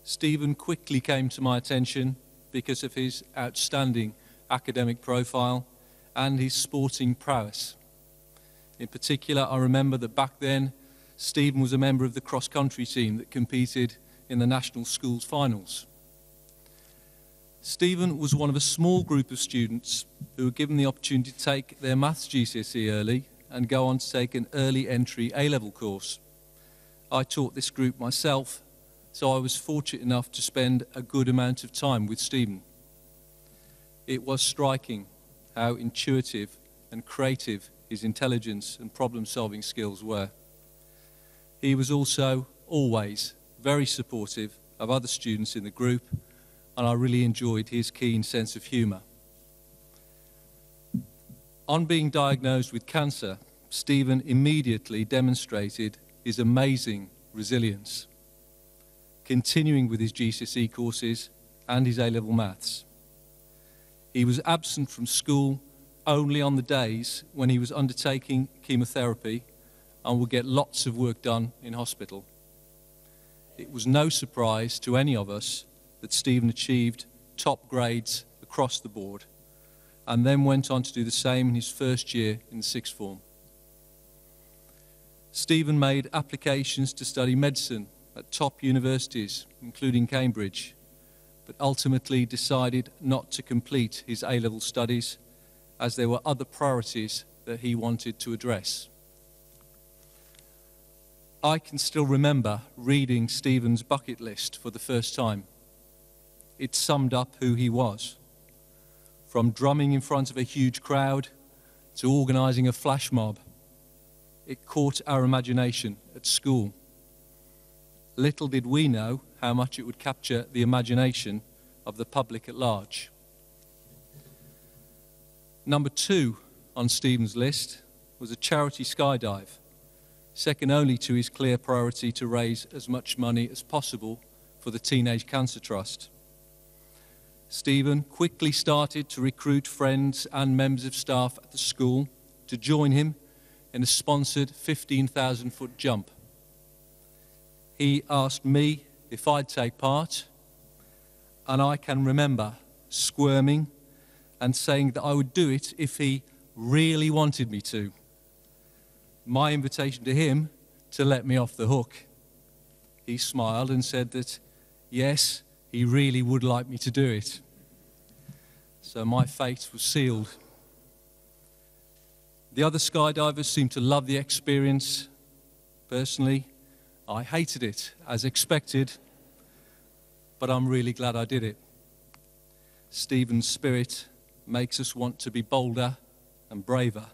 Stephen quickly came to my attention because of his outstanding academic profile and his sporting prowess. In particular, I remember that back then, Stephen was a member of the cross-country team that competed in the national schools finals. Stephen was one of a small group of students who were given the opportunity to take their maths GCSE early and go on to take an early entry A-level course. I taught this group myself, so I was fortunate enough to spend a good amount of time with Stephen. It was striking how intuitive and creative his intelligence and problem-solving skills were. He was also always very supportive of other students in the group, and I really enjoyed his keen sense of humour. On being diagnosed with cancer, Stephen immediately demonstrated his amazing resilience, continuing with his GCSE courses and his A-level maths. He was absent from school only on the days when he was undertaking chemotherapy and would get lots of work done in hospital. It was no surprise to any of us that Stephen achieved top grades across the board and then went on to do the same in his first year in the sixth form. Stephen made applications to study medicine at top universities, including Cambridge, but ultimately decided not to complete his A-level studies as there were other priorities that he wanted to address. I can still remember reading Stephen's bucket list for the first time. It summed up who he was. From drumming in front of a huge crowd to organising a flash mob, it caught our imagination at school. Little did we know how much it would capture the imagination of the public at large. Number 2 on Stephen's list was a charity skydive, second only to his clear priority to raise as much money as possible for the Teenage Cancer Trust. Stephen quickly started to recruit friends and members of staff at the school to join him in a sponsored 15,000-foot jump. He asked me if I'd take part, and I can remember squirming and saying that I would do it if he really wanted me to. My invitation to him to let me off the hook. He smiled and said that, yes, he really would like me to do it. So my fate was sealed. The other skydivers seemed to love the experience. Personally, I hated it, as expected, but I'm really glad I did it. Stephen's spirit makes us want to be bolder and braver.